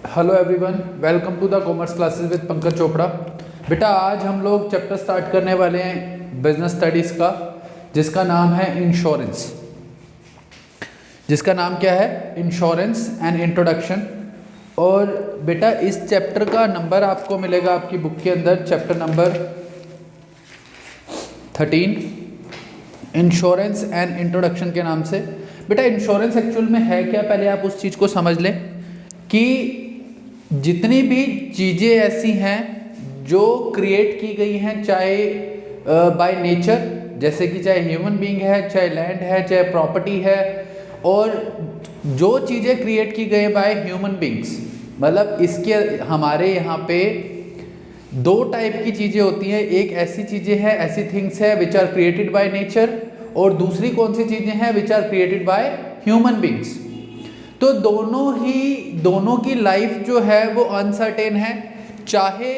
Hello everyone, welcome to the commerce classes with Pankaj Chopra. बेटा आज हम लोग चैप्टर स्टार्ट करने वाले हैं बिजनेस स्टडीज़ का, जिसका नाम है इंश्योरेंस। जिसका नाम क्या है? Insurance and introduction. और बेटा इस चैप्टर का नंबर आपको मिलेगा आपकी बुक के अंदर, chapter number 13 insurance and introduction के नाम से। बेटा इंश्योरेंस एक्चुअल में है क्या, पहले आप उस चीज़ को समझ लें कि जितनी भी चीज़ें ऐसी हैं जो क्रिएट की गई हैं, चाहे बाय नेचर, जैसे कि चाहे ह्यूमन बीइंग है, चाहे लैंड है, चाहे प्रॉपर्टी है, और जो चीज़ें क्रिएट की गई बाय ह्यूमन बीइंग्स, मतलब इसके हमारे यहाँ पे दो टाइप की चीज़ें होती हैं। एक ऐसी चीज़ें हैं, ऐसी थिंग्स है which are created by nature, और दूसरी कौन सी चीज़ें हैं which are created by human beings. तो दोनों की लाइफ जो है वो अनसर्टेन है। चाहे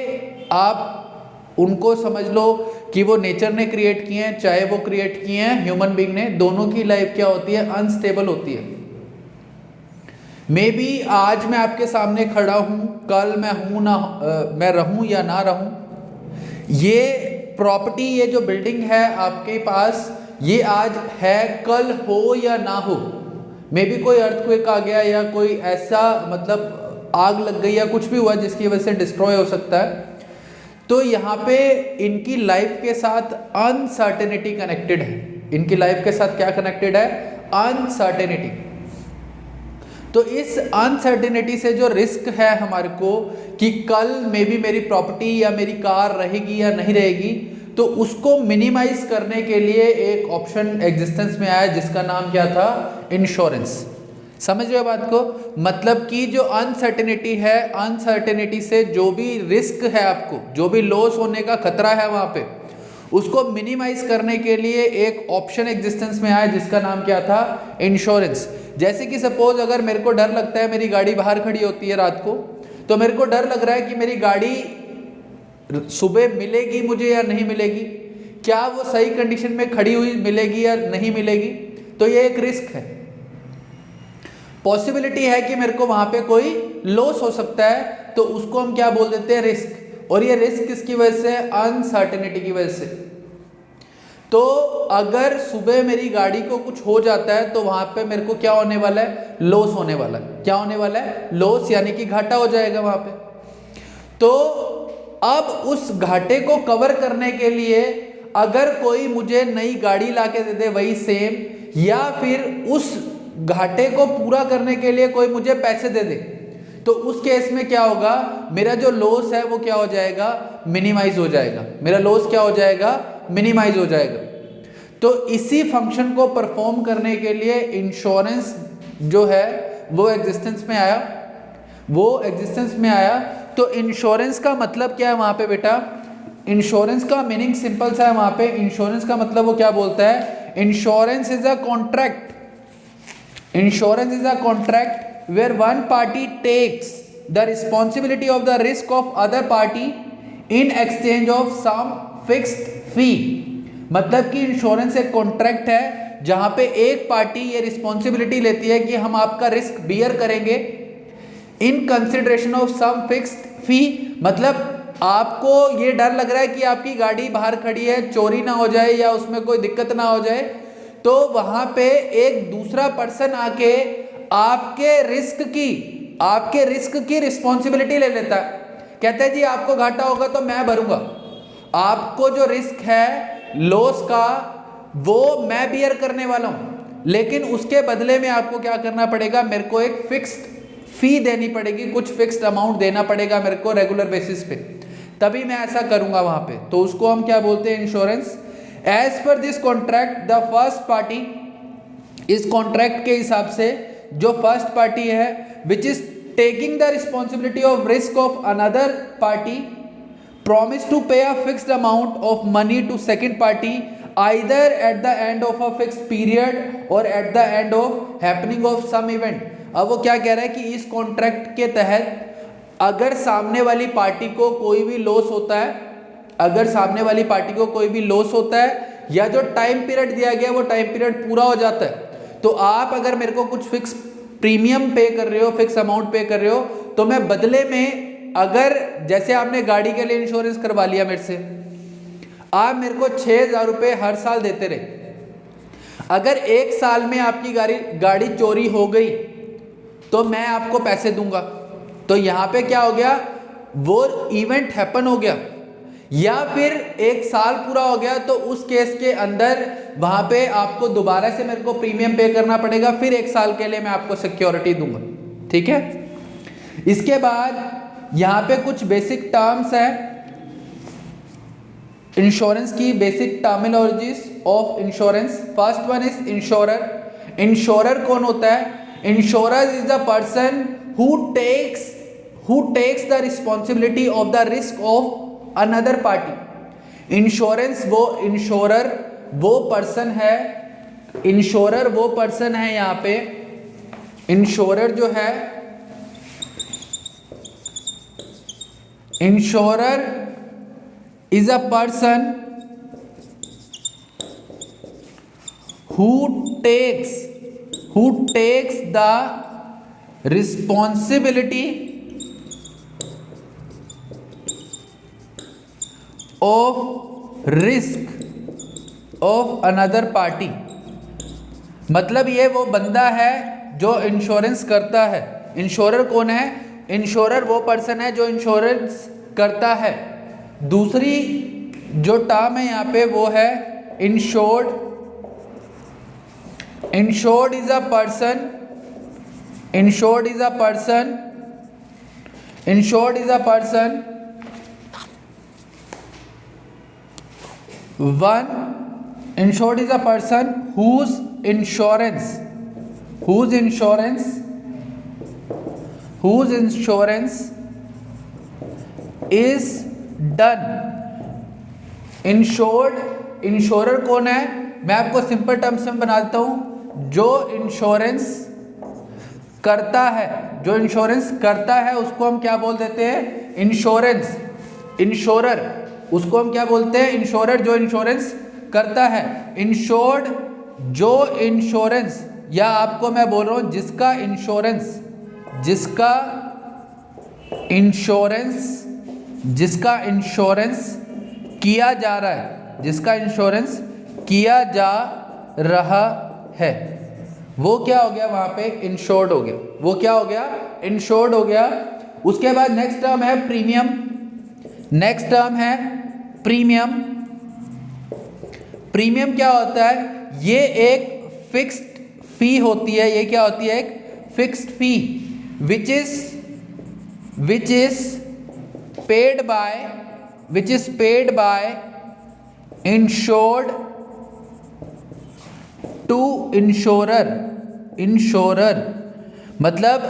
आप उनको समझ लो कि वो नेचर ने क्रिएट किए हैं, चाहे वो क्रिएट किए हैं ह्यूमन बीइंग ने, दोनों की लाइफ क्या होती है? अनस्टेबल होती है। मे बी आज मैं आपके सामने खड़ा हूं, कल मैं रहूं या ना रहूं। ये प्रॉपर्टी, ये जो बिल्डिंग है आपके पास, ये आज है, कल हो या ना हो। मे बी कोई अर्थक्वेक आ गया या कोई ऐसा मतलब आग लग गई या कुछ भी हुआ जिसकी वजह से डिस्ट्रॉय हो सकता है। तो यहाँ पे इनकी लाइफ के साथ अनसर्टेनिटी कनेक्टेड है। इनकी लाइफ के साथ क्या कनेक्टेड है? अनसर्टेनिटी। तो इस अनसर्टेनिटी से जो रिस्क है हमारे को कि कल मे बी मेरी प्रॉपर्टी या मेरी कार रहेगी या नहीं रहेगी, तो उसको मिनिमाइज करने के लिए एक ऑप्शन एग्जिस्टेंस में आया जिसका नाम क्या था? इंश्योरेंस। समझ रहे हो बात को? मतलब कि जो अनसर्टेनिटी है, अनसर्टेनिटी से जो भी रिस्क है आपको, जो भी लॉस होने का खतरा है वहां पे, उसको मिनिमाइज करने के लिए एक ऑप्शन एग्जिस्टेंस में आया जिसका नाम क्या था? इंश्योरेंस। जैसे कि सपोज अगर मेरे को डर लगता है, मेरी गाड़ी बाहर खड़ी होती है रात को, तो मेरे को डर लग रहा है कि मेरी गाड़ी सुबह मिलेगी मुझे या नहीं मिलेगी, क्या वो सही कंडीशन में खड़ी हुई मिलेगी या नहीं मिलेगी। तो ये एक रिस्क है, पॉसिबिलिटी है कि मेरे को वहां पे कोई लॉस हो सकता है, तो उसको हम क्या बोल देते हैं? रिस्क। और ये रिस्क किसकी वजह से? अनसर्टेनिटी की वजह से। तो अगर सुबह मेरी गाड़ी को कुछ हो जाता है तो वहां पे मेरे को क्या होने वाला है? लॉस होने वाला है। क्या होने वाला है? लॉस, यानी कि घाटा हो जाएगा वहां पे। तो अब उस घाटे को कवर करने के लिए अगर कोई मुझे नई गाड़ी लाके दे दे वही सेम, या फिर उस घाटे को पूरा करने के लिए कोई मुझे पैसे दे दे, तो उस केस में क्या होगा? मेरा जो लॉस है वो क्या हो जाएगा? मिनिमाइज हो जाएगा। मेरा लॉस क्या हो जाएगा? मिनिमाइज हो जाएगा। तो इसी फंक्शन को परफॉर्म करने के लिए इंश्योरेंस जो है वो एग्जिस्टेंस में आया। तो इंश्योरेंस का मतलब क्या है वहां पे बेटा? इंश्योरेंस का मीनिंग सिंपल सा है वहां पे। इंश्योरेंस का मतलब वो क्या बोलता है? Insurance is a contract. Insurance is a contract where one party takes the responsibility of the risk of other party in exchange of some fixed fee. मतलब कि इंश्योरेंस एक कॉन्ट्रैक्ट है जहां पे एक पार्टी ये रिस्पॉन्सिबिलिटी लेती है कि हम आपका रिस्क बियर करेंगे in consideration of some fixed fee. मतलब आपको ये डर लग रहा है कि आपकी गाड़ी बाहर खड़ी है, चोरी ना हो जाए या उसमें कोई दिक्कत ना हो जाए, तो वहां पे एक दूसरा पर्सन आके आपके रिस्क की रिस्पॉन्सिबिलिटी ले लेता है। कहता है जी आपको घाटा होगा तो मैं भरूंगा, आपको जो रिस्क है लॉस का वो मैं बियर करने वाला हूं, लेकिन उसके बदले में आपको क्या करना पड़ेगा? मेरे को एक फिक्स्ड फी देनी पड़ेगी, कुछ फिक्स्ड अमाउंट देना पड़ेगा मेरे को रेगुलर बेसिस पे, तभी मैं ऐसा करूंगा वहां पे। तो उसको हम क्या बोलते हैं? Insurance. As per this contract the first party, इस कॉन्ट्रैक्ट के हिसाब से जो फर्स्ट पार्टी है which is taking the responsibility of risk of another party promise to pay a fixed amount of money to second party either at the end of a fixed period or at the end of happening of some event। अब वो क्या कह रहा है कि इस contract के तहत अगर सामने वाली पार्टी को कोई भी लॉस होता है, या जो टाइम पीरियड दिया गया वो टाइम पीरियड पूरा हो जाता है, तो आप अगर मेरे को कुछ फिक्स प्रीमियम पे कर रहे हो, फिक्स अमाउंट पे कर रहे हो, तो मैं बदले में, अगर जैसे आपने गाड़ी के लिए इंश्योरेंस करवा लिया मेरे से, आप मेरे को 6,000 रुपये हर साल देते रहे, अगर 1 साल में आपकी गाड़ी चोरी हो गई तो मैं आपको पैसे दूंगा। तो यहाँ पे क्या हो गया, वो इवेंट हैपन हो गया। या फिर 1 साल पूरा हो गया तो उस केस के अंदर वहां पे आपको दोबारा से मेरे को प्रीमियम पे करना पड़ेगा, फिर 1 साल के लिए मैं आपको सिक्योरिटी दूंगा। ठीक है, इसके बाद यहाँ पे कुछ बेसिक टर्म्स हैं इंश्योरेंस की, basic terminologies of insurance. First one is insurer. Insurer कौन होता है? Insurer is the person who takes the responsibility of the risk of another party. Insurance insurer वो पर्सन है यहाँ पे, इंश्योरर जो है, insurer is a person who takes the responsibility of risk of another party। मतलब ये वो बंदा है जो इंश्योरेंस करता है। इंश्योरर कौन है? इंश्योरर वो पर्सन है जो इंश्योरेंस करता है। दूसरी जो टर्म है यहाँ पे वो है insured. Insured is a person whose insurance is done. Insurer कौन है? मैं आपको सिंपल टर्म्स में बना देता हूं। जो इंश्योरेंस करता है उसको हम क्या बोल देते हैं? इंश्योरर उसको हम क्या बोलते हैं? इंश्योरर जो इंश्योरेंस करता है। इंश्योर्ड जो इंश्योरेंस, या आपको मैं बोल रहा हूं जिसका इंश्योरेंस किया जा रहा है, वो क्या हो गया? वहां पे इंश्योर्ड हो गया। वो क्या हो गया? इंश्योर्ड हो गया। उसके बाद नेक्स्ट टर्म है प्रीमियम। प्रीमियम क्या होता है? ये एक फिक्स्ड फी होती है। ये क्या होती है? एक fixed fee which is paid by insured to insurer। मतलब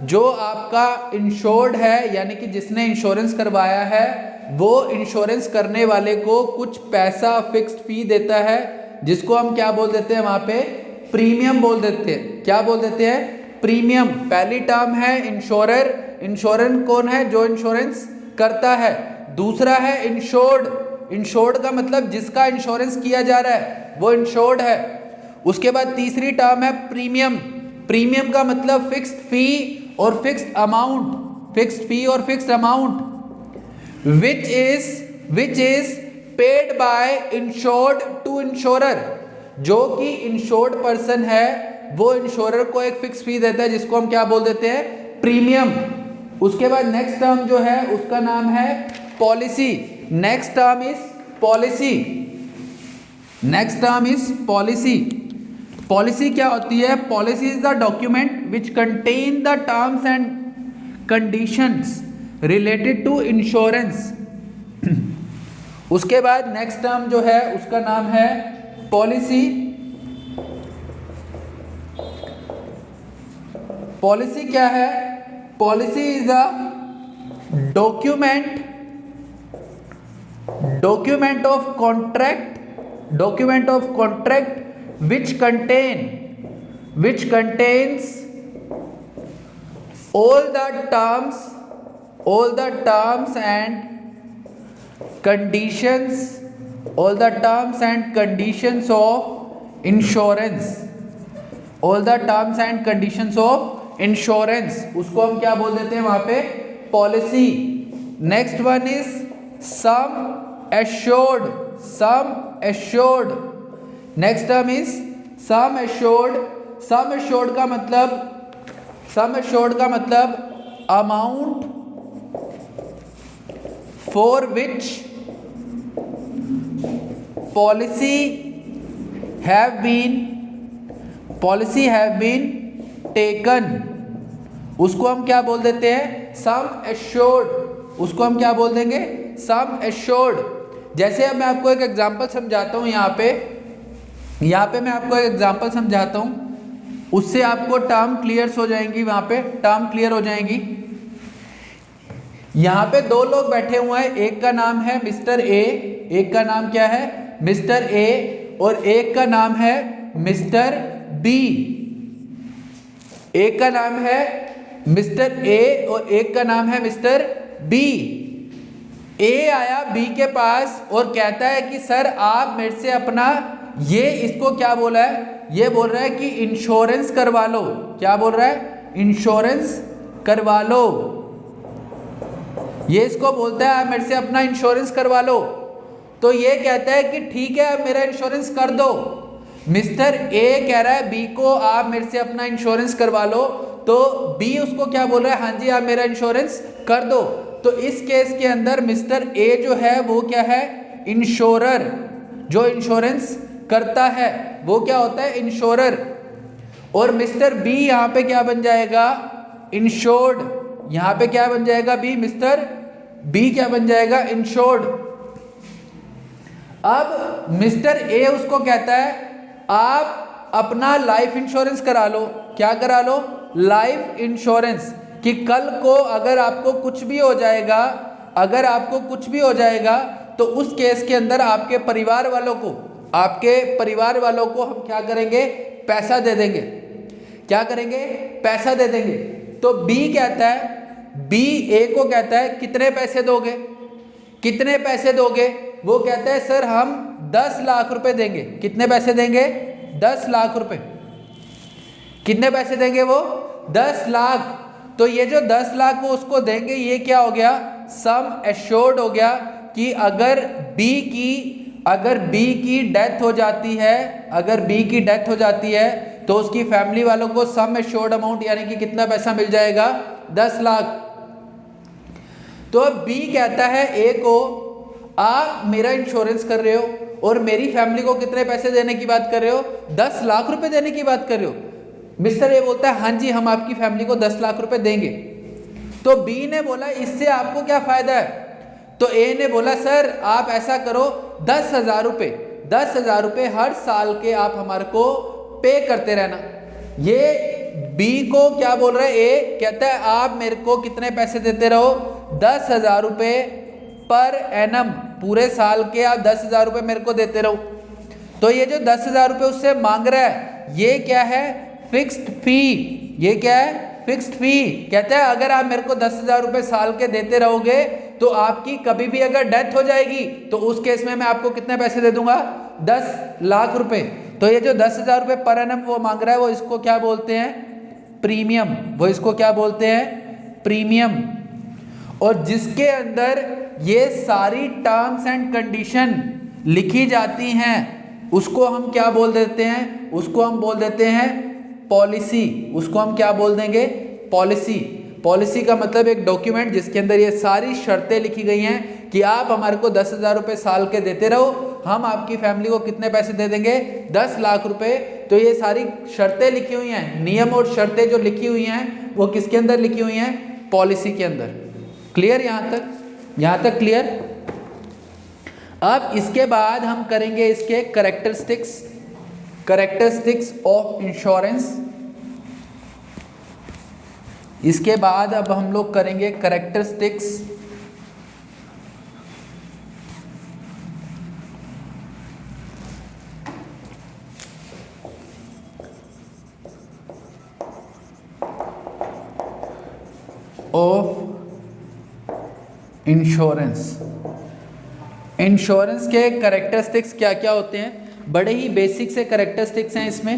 जो आपका इंश्योर्ड है, यानी कि जिसने इंश्योरेंस करवाया है, वो इंश्योरेंस करने वाले को कुछ पैसा फिक्स्ड फी देता है, जिसको हम क्या बोल देते हैं? वहां पे प्रीमियम बोल देते हैं। क्या बोल देते हैं? प्रीमियम। पहली टर्म है इंश्योरर। इंश्योरेंस कौन है? जो इंश्योरेंस करता है। दूसरा है इंश्योर्ड का मतलब जिसका इंश्योरेंस किया जा रहा है वो इंश्योर्ड है। उसके बाद तीसरी टर्म है प्रीमियम का मतलब फिक्स्ड फी और fixed amount which is paid by insured to insurer. जो कि इंश्योर्ड पर्सन है वो इंश्योरर को एक फिक्स फी देता है, जिसको हम क्या बोल देते हैं? प्रीमियम। उसके बाद नेक्स्ट टर्म जो है उसका नाम है policy. Next term is policy. Policy क्या होती है? Policy is the document which contain the terms and conditions related to insurance. उसके बाद नेक्स्ट टर्म जो है उसका नाम है पॉलिसी। पॉलिसी क्या है? Policy is a document of contract which contains all the terms and conditions of insurance, insurance, उसको हम क्या बोल देते हैं वहां पे, policy. Next one is sum assured, sum assured. Next term is sum assured. Sum assured का मतलब, सम एश्योर्ड का मतलब amount for which policy have been taken, उसको हम क्या बोल देते हैं, सम एश्योर्ड। उसको हम क्या बोल देंगे, सम एश्योर्ड। जैसे अब मैं आपको एक एग्जांपल समझाता हूं, यहाँ पे मैं आपको एक एग्जांपल समझाता हूं, उससे आपको टर्म क्लियर हो जाएंगी, वहां पे टर्म क्लियर हो जाएंगी। यहाँ पे दो लोग बैठे हुए हैं, एक का नाम है मिस्टर ए, एक का नाम क्या है, मिस्टर ए, और एक का नाम है मिस्टर बी। एक का नाम है मिस्टर ए और एक का नाम है मिस्टर बी। ए आया बी के पास और कहता है कि सर आप मेरे से अपना, ये इसको क्या बोला है, ये बोल रहा है कि इंश्योरेंस करवा लो। क्या बोल रहा है, इंश्योरेंस करवा लो। ये इसको बोलता है आप मेरे से अपना इंश्योरेंस करवा लो। तो ये कहता है कि ठीक है आप मेरा इंश्योरेंस कर दो। मिस्टर ए कह रहा है बी को आप मेरे से अपना इंश्योरेंस करवा लो, तो बी उसको क्या बोल रहा है, हाँ जी आप मेरा इंश्योरेंस कर दो। तो इस केस के अंदर मिस्टर ए जो है वो क्या है, इंश्योरर। जो इंश्योरेंस करता है वो क्या होता है, इंश्योरर। और मिस्टर बी यहाँ पे क्या बन जाएगा, इंश्योर्ड। यहाँ पे क्या बन जाएगा, बी, मिस्टर बी क्या बन जाएगा, इंश्योर्ड। अब मिस्टर ए उसको कहता है आप अपना लाइफ इंश्योरेंस करा लो। क्या करा लो, लाइफ इंश्योरेंस, कि कल को अगर आपको कुछ भी हो जाएगा, अगर आपको कुछ भी हो जाएगा तो उस केस के अंदर आपके परिवार वालों को, आपके परिवार वालों को हम क्या करेंगे, पैसा दे देंगे। क्या करेंगे, पैसा दे देंगे। तो बी कहता है, बी ए को कहता है कितने पैसे दोगे, कितने पैसे दोगे। वो कहता है सर हम 10 लाख रुपए देंगे। कितने पैसे देंगे, 10 लाख रुपए। कितने पैसे देंगे वो, 10 लाख। तो ये जो 10 लाख वो उसको देंगे, ये क्या हो गया, सम एश्योर्ड हो गया, कि अगर बी की डेथ हो जाती है, अगर बी की डेथ हो जाती है तो उसकी फैमिली वालों को सम एश्योर्ड अमाउंट यानी कि कितना पैसा मिल जाएगा, 10 लाख। तो अब बी कहता है ए को आप मेरा इंश्योरेंस कर रहे हो और मेरी फैमिली को कितने पैसे देने की बात कर रहे हो, 10 लाख रुपए देने की बात कर रहे हो। मिस्टर ए बोलता है हाँ जी हम आपकी फैमिली को 10 लाख रुपए देंगे। तो बी ने बोला इससे आपको क्या फायदा है। तो ए ने बोला सर आप ऐसा करो 10,000 रुपये, 10,000 रुपये हर साल के आप हमारे को पे करते रहना। ये बी को क्या बोल रहा है, ए कहता है आप मेरे को कितने पैसे देते रहो, 10,000 रुपये पर एनम, पूरे साल के आप 10,000 रुपये मेरे को देते रहो। तो ये जो 10,000 रुपये उससे मांग रहा है ये क्या है, फिक्स्ड फी। ये क्या है, फिक्स्ड फी। कहता है अगर आप मेरे को 10,000 रुपये साल के देते रहोगे तो आपकी कभी भी अगर डेथ हो जाएगी तो उस केस में मैं आपको कितने पैसे दे दूंगा, 10 लाख रुपए। तो ये जो 10,000 रुपये पर एनम वो मांग रहा है वो इसको क्या बोलते हैं, प्रीमियम। वो इसको क्या बोलते हैं, प्रीमियम। और जिसके अंदर ये सारी टर्म्स एंड कंडीशन लिखी जाती हैं उसको हम क्या बोल देते हैं, उसको हम बोल देते हैं पॉलिसी। उसको हम क्या बोल देंगे, पॉलिसी। पॉलिसी का मतलब एक डॉक्यूमेंट जिसके अंदर ये सारी शर्तें लिखी गई हैं कि आप हमारे को 10,000 रुपये साल के देते रहो, हम आपकी फैमिली को कितने पैसे दे देंगे, 10 लाख रुपए। तो ये सारी शर्तें लिखी हुई हैं, नियम और शर्तें जो लिखी हुई हैं वो किसके अंदर लिखी हुई हैं, पॉलिसी के अंदर। क्लियर यहाँ तक, यहाँ तक क्लियर। अब इसके बाद हम करेंगे इसके कैरेक्टरिस्टिक्स, कैरेक्टरिस्टिक्स ऑफ इंश्योरेंस। इसके बाद अब हम लोग करेंगे कैरेक्टरिस्टिक्स ऑफ इंश्योरेंस। इंश्योरेंस के कैरेक्टरिस्टिक्स क्या क्या होते हैं, बड़े ही बेसिक से कैरेक्टरिस्टिक्स हैं इसमें।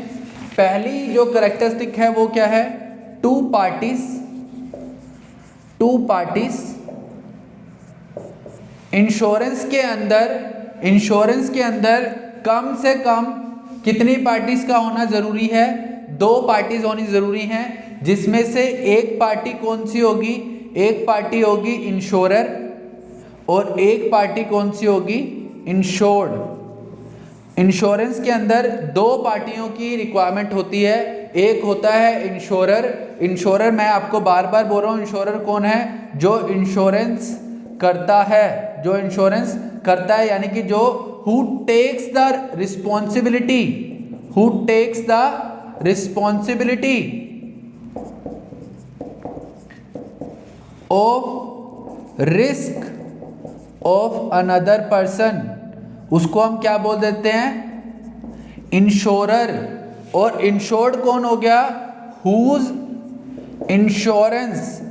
पहली जो कैरेक्टरिस्टिक है वो क्या है, टू पार्टीज इंश्योरेंस के अंदर कम से कम कितनी पार्टीज का होना जरूरी है? 2 पार्टीज होनी जरूरी हैं, जिसमें से एक पार्टी कौन सी होगी? एक पार्टी होगी इंश्योरर और एक पार्टी कौन सी होगी? इंश्योर्ड। इंश्योरेंस के अंदर 2 पार्टियों की रिक्वायरमेंट होती है, एक होता है इंश्योरर मैं आपको बार बार बोल रहा हूँ, इंश्योरर कौन है? जो इंश्योरेंस करता है, यानी कि जो who takes the responsibility of risk of another person, उसको हम क्या बोल देते हैं? इंश्योरर। और इंश्योर्ड कौन हो गया? whose insurance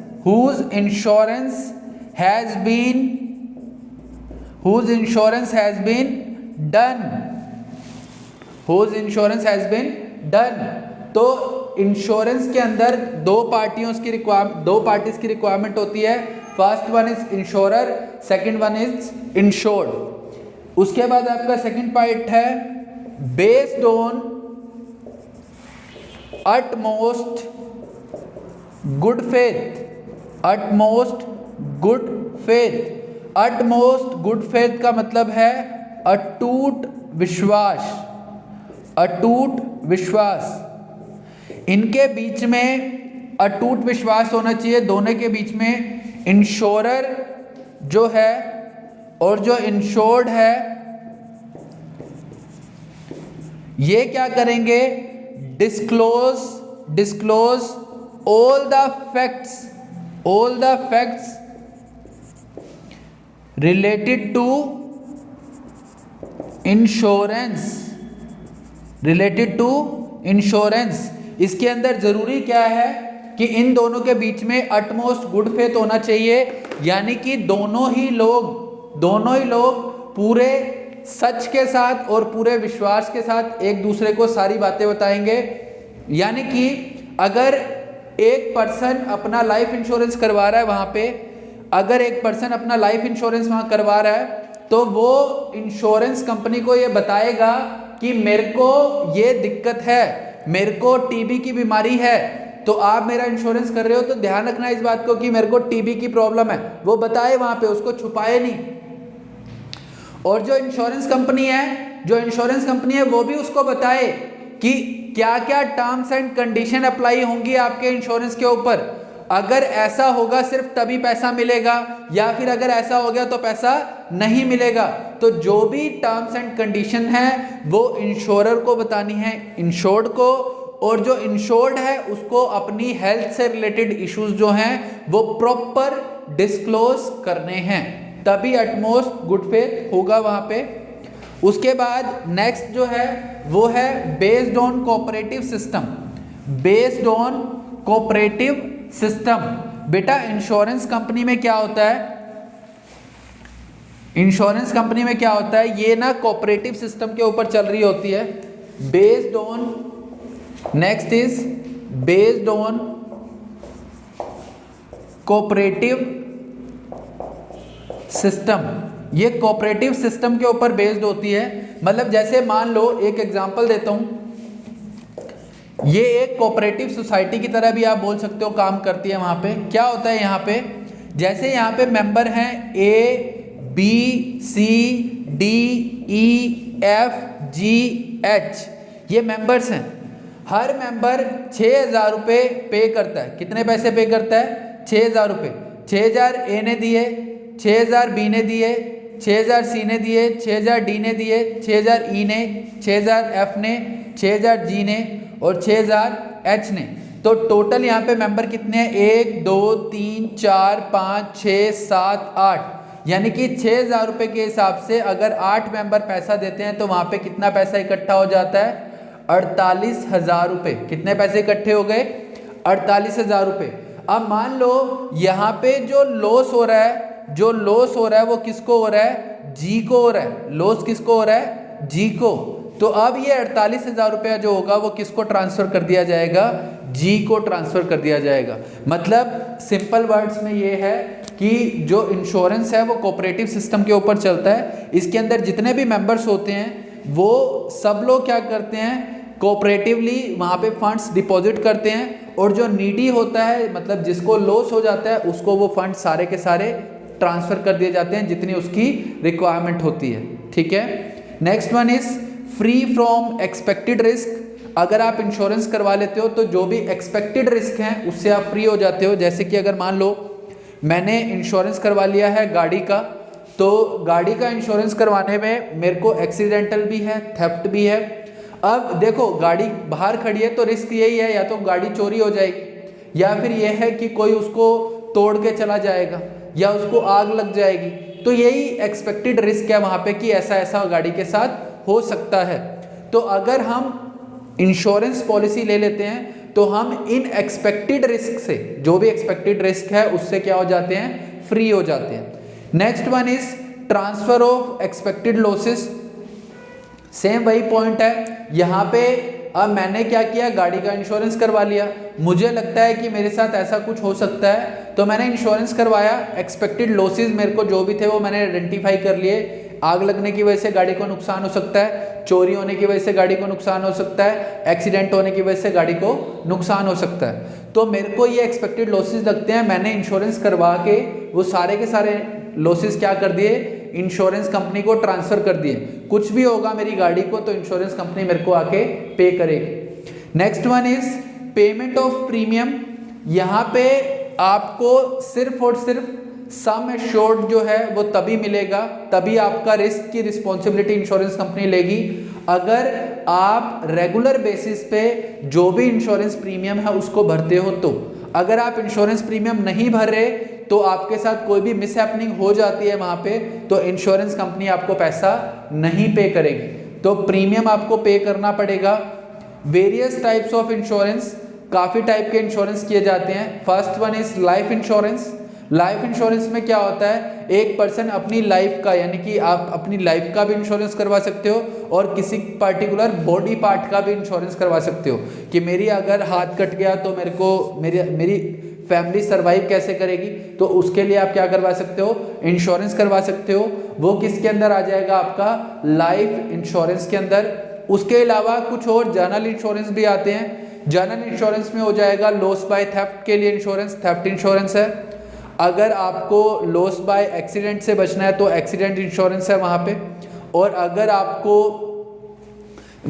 has been done। तो इंश्योरेंस के अंदर 2 पार्टीज की रिक्वायरमेंट होती है। First one is insurer, second one is insured. उसके बाद आपका सेकंड पार्ट है based on utmost good faith का मतलब है अटूट विश्वास। इनके बीच में अटूट विश्वास होना चाहिए, दोनों के बीच में। इंश्योरर जो है और जो इंश्योर्ड है, ये क्या करेंगे? Disclose all the facts related to insurance। इसके अंदर जरूरी क्या है कि इन दोनों के बीच में अटमोस्ट गुड फेथ होना चाहिए, यानी कि दोनों ही लोग पूरे सच के साथ और पूरे विश्वास के साथ एक दूसरे को सारी बातें बताएंगे। यानी कि अगर एक पर्सन अपना लाइफ इंश्योरेंस करवा रहा है वहां पे, करवा रहा है, तो वो इंश्योरेंस कंपनी को ये बताएगा कि मेरे को ये दिक्कत है, मेरे को टीबी की बीमारी है, तो आप मेरा इंश्योरेंस कर रहे हो तो ध्यान रखना इस बात को कि मेरे को टीबी की प्रॉब्लम है। वो बताए वहां पे, उसको छुपाए नहीं। और जो इंश्योरेंस कंपनी है वो भी उसको बताए कि क्या क्या टर्म्स एंड कंडीशन अप्लाई होंगी आपके इंश्योरेंस के ऊपर। अगर ऐसा होगा सिर्फ तभी पैसा मिलेगा, या फिर अगर ऐसा हो गया तो पैसा नहीं मिलेगा। तो जो भी टर्म्स एंड कंडीशन है वो इंश्योरर को बतानी है, इंश्योर्ड को, और जो इंश्योर्ड है उसको अपनी हेल्थ से रिलेटेड इश्यूज जो हैं वो प्रॉपर डिस्क्लोज करने हैं, तभी अटमोस्ट गुड फेथ होगा वहां पे। उसके बाद नेक्स्ट जो है वो है बेस्ड ऑन कोऑपरेटिव सिस्टम। बेटा इंश्योरेंस कंपनी में क्या होता है? ये ना कोऑपरेटिव सिस्टम के ऊपर चल रही होती है। Based on cooperative system. ये कोऑपरेटिव सिस्टम के ऊपर बेस्ड होती है। मतलब जैसे मान लो, एक एग्जांपल देता हूं, ये एक कोऑपरेटिव सोसाइटी की तरह भी आप बोल सकते हो काम करती है। वहां पे क्या होता है? यहाँ पे जैसे यहाँ पे मेंबर हैं ABCDEFGH, ये मेंबर्स हैं। हर मेंबर 6,000 रुपये पे करता है। कितने पैसे पे करता है? 6,000 रुपये। 6,000 A ने दिए, 6,000 B ने दिए, 6,000 C ने दिए, 6,000 D ने दिए, 6,000 E ने, 6,000 F ने, 6,000 G ने और 6,000 H ने। तो टोटल यहाँ पे मेंबर कितने हैं? 1 2 3 4 5 6 7 8, यानी कि 6,000 रुपये के हिसाब से अगर 8 मेंबर पैसा देते हैं तो वहाँ पे कितना पैसा इकट्ठा हो जाता है? 48,000 रुपये। कितने पैसे इकट्ठे हो गए? 48,000 रुपये। अब मान लो यहाँ पे जो लॉस हो रहा है वो किसको हो रहा है? जी को हो रहा है। लॉस किसको हो रहा है? जी को। तो अब ये 48,000 रुपया जो होगा वो किसको ट्रांसफर कर दिया जाएगा? जी को ट्रांसफ़र कर दिया जाएगा। मतलब सिंपल वर्ड्स में ये है कि जो इंश्योरेंस है वो कोऑपरेटिव सिस्टम के ऊपर चलता है। इसके अंदर जितने भी मेंबर्स होते हैं वो सब लोग क्या करते हैं, कोऑपरेटिवली वहाँ पे फंड्स डिपॉजिट करते हैं, और जो नीडी होता है मतलब जिसको लॉस हो जाता है उसको वो फंड सारे के सारे ट्रांसफ़र कर दिए जाते हैं जितनी उसकी रिक्वायरमेंट होती है। ठीक है। Next one is free from expected risk. अगर आप इंश्योरेंस करवा लेते हो तो जो भी एक्सपेक्टेड रिस्क हैं उससे आप फ्री हो जाते हो। जैसे कि अगर मान लो मैंने इंश्योरेंस करवा लिया है गाड़ी का, तो गाड़ी का इंश्योरेंस करवाने में मेरे को एक्सीडेंटल भी है, थेफ्ट भी है। अब देखो गाड़ी बाहर खड़ी है तो रिस्क यही है, या तो गाड़ी चोरी हो जाएगी या फिर यह है कि कोई उसको तोड़ के चला जाएगा या उसको आग लग जाएगी। तो यही एक्सपेक्टेड रिस्क है वहाँ पे कि ऐसा ऐसा गाड़ी के साथ हो सकता है। तो अगर हम इंश्योरेंस पॉलिसी ले लेते हैं तो हम इन एक्सपेक्टेड रिस्क से, जो भी एक्सपेक्टेड रिस्क है उससे क्या हो जाते हैं, फ्री हो जाते हैं। Next one is transfer of expected losses. Same वही पॉइंट है यहाँ पे। अब मैंने क्या किया, गाड़ी का इंश्योरेंस करवा लिया, मुझे लगता है कि मेरे साथ ऐसा कुछ हो सकता है तो मैंने इंश्योरेंस करवाया। एक्सपेक्टेड लॉसेस मेरे को जो भी थे वो मैंने आइडेंटिफाई कर लिए। आग लगने की वजह से गाड़ी को नुकसान हो सकता है, चोरी होने की वजह से गाड़ी को नुकसान हो सकता है, एक्सीडेंट होने की वजह से गाड़ी को नुकसान हो सकता है। तो मेरे को ये एक्सपेक्टेड लॉसेस लगते हैं, मैंने इंश्योरेंस करवा के वो सारे के सारे लॉसेस क्या कर दिए, इंश्योरेंस कंपनी को ट्रांसफ़र कर दिए। कुछ भी होगा मेरी गाड़ी को तो इंश्योरेंस कंपनी मेरे को आके पे करेगी। Next one is payment of premium. यहाँ पे आपको सिर्फ और सिर्फ सम एश्योर्ड जो है वो तभी मिलेगा, तभी आपका रिस्क की रिस्पॉन्सिबिलिटी इंश्योरेंस कंपनी लेगी अगर आप रेगुलर बेसिस पे जो भी इंश्योरेंस प्रीमियम है उसको भरते हो। तो अगर आप इंश्योरेंस प्रीमियम नहीं भर रहे तो आपके साथ कोई भी मिसहैपनिंग हो जाती है वहाँ पे, तो इंश्योरेंस कंपनी आपको पैसा नहीं पे करेगी, तो प्रीमियम आपको पे करना पड़ेगा। वेरियस टाइप्स ऑफ इंश्योरेंस, काफ़ी टाइप के इंश्योरेंस किए जाते हैं। First one is life insurance. Life insurance में क्या होता है, एक पर्सन अपनी लाइफ का, यानी कि आप अपनी लाइफ का भी इंश्योरेंस करवा सकते हो और किसी पर्टिकुलर बॉडी पार्ट का भी इंश्योरेंस करवा सकते हो कि मेरी अगर हाथ कट गया तो मेरे को मेरी फैमिली सर्वाइव कैसे करेगी, तो उसके लिए आप क्या करवा सकते हो, इंश्योरेंस करवा सकते हो। वो किसके अंदर आ जाएगा, आपका लाइफ इंश्योरेंस के अंदर। उसके अलावा कुछ और जनरल इंश्योरेंस भी आते हैं। जनरल इंश्योरेंस में हो जाएगा लॉस बाय थेफ्ट के लिए इंश्योरेंस, थेफ्ट इंश्योरेंस है। अगर आपको लॉस बाय एक्सीडेंट से बचना है तो एक्सीडेंट इंश्योरेंस है वहाँ पे। और अगर आपको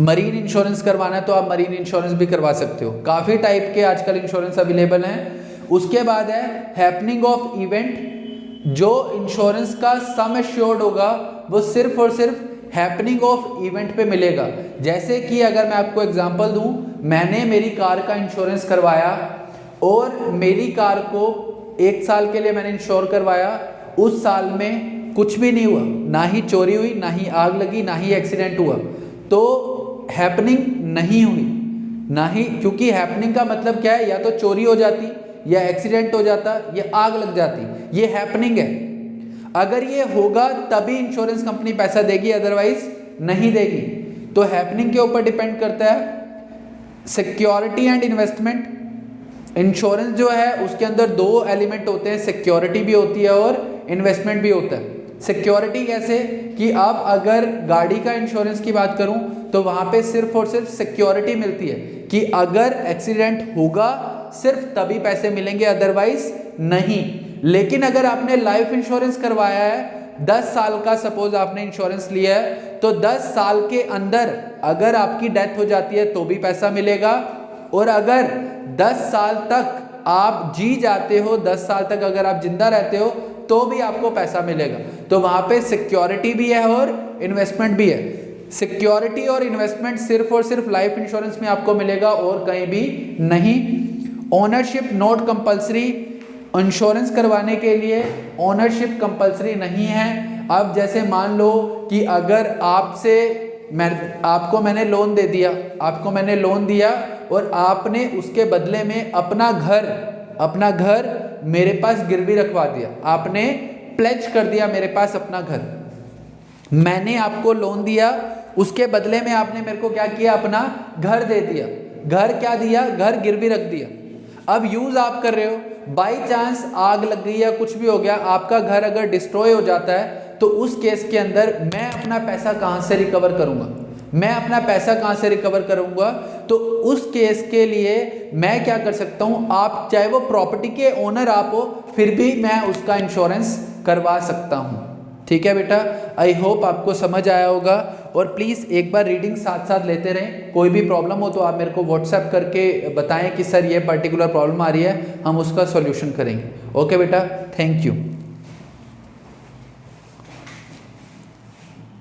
मरीन इंश्योरेंस करवाना है तो आप मरीन इंश्योरेंस भी करवा सकते हो। काफ़ी टाइप के आजकल इंश्योरेंस अवेलेबल हैं। उसके बाद है हैपनिंग ऑफ इवेंट। जो इंश्योरेंस का सम एश्योर्ड होगा वो सिर्फ और सिर्फ हैपनिंग ऑफ इवेंट पे मिलेगा। जैसे कि अगर मैं आपको एग्जांपल दूं, मैंने मेरी कार का इंश्योरेंस करवाया और मेरी कार को 1 साल के लिए मैंने इंश्योर करवाया। उस साल में कुछ भी नहीं हुआ, ना ही चोरी हुई, ना ही आग लगी, ना ही एक्सीडेंट हुआ, तो हैपनिंग नहीं हुई ना ही, क्योंकि हैपनिंग का मतलब क्या है, या तो चोरी हो जाती या एक्सीडेंट हो जाता या आग लग जाती, ये हैपनिंग है। अगर ये होगा तभी इंश्योरेंस कंपनी पैसा देगी, अदरवाइज नहीं देगी। तो हैपनिंग के ऊपर डिपेंड करता है। Security and investment. इंश्योरेंस जो है उसके अंदर 2 एलिमेंट होते हैं, सिक्योरिटी भी होती है और इन्वेस्टमेंट भी होता है। सिक्योरिटी कैसे कि अब अगर गाड़ी का इंश्योरेंस की बात करूं तो वहां पे सिर्फ और सिर्फ सिक्योरिटी मिलती है कि अगर एक्सीडेंट होगा सिर्फ तभी पैसे मिलेंगे, अदरवाइज नहीं। लेकिन अगर आपने लाइफ इंश्योरेंस करवाया है 10 साल का, सपोज आपने इंश्योरेंस लिया है, तो 10 साल के अंदर अगर आपकी डेथ हो जाती है तो भी पैसा मिलेगा, और अगर 10 साल तक आप जी जाते हो, 10 साल तक अगर आप जिंदा रहते हो तो भी आपको पैसा मिलेगा। तो वहां पे सिक्योरिटी भी है और इन्वेस्टमेंट भी है। सिक्योरिटी और इन्वेस्टमेंट सिर्फ और सिर्फ लाइफ इंश्योरेंस में आपको मिलेगा और कहीं भी नहीं। Ownership not compulsory. इंश्योरेंस करवाने के लिए ओनरशिप कंपल्सरी नहीं है। अब जैसे मान लो कि अगर आपको मैंने लोन दे दिया, आपको मैंने लोन दिया और आपने उसके बदले में अपना घर मेरे पास गिरवी रखवा दिया, आपने प्लेज कर दिया मेरे पास अपना घर। मैंने आपको लोन दिया, उसके बदले में आपने मेरे को क्या किया, अपना घर दे दिया। घर क्या दिया, घर गिरवी रख दिया। अब यूज आप कर रहे हो, बाई चांस आग लग गई या कुछ भी हो गया, आपका घर अगर डिस्ट्रॉय हो जाता है तो उस केस के अंदर मैं अपना पैसा कहां से रिकवर करूंगा, मैं अपना पैसा कहां से रिकवर करूंगा? तो उस केस के लिए मैं क्या कर सकता हूं, आप चाहे वो प्रॉपर्टी के ओनर आप हो फिर भी मैं उसका इंश्योरेंस करवा सकता हूं। ठीक है बेटा, आई होप आपको समझ आया होगा। और प्लीज़ एक बार रीडिंग साथ साथ लेते रहें। कोई भी प्रॉब्लम हो तो आप मेरे को व्हाट्सएप करके बताएं कि सर ये पर्टिकुलर प्रॉब्लम आ रही है, हम उसका सॉल्यूशन करेंगे। ओके बेटा, थैंक यू।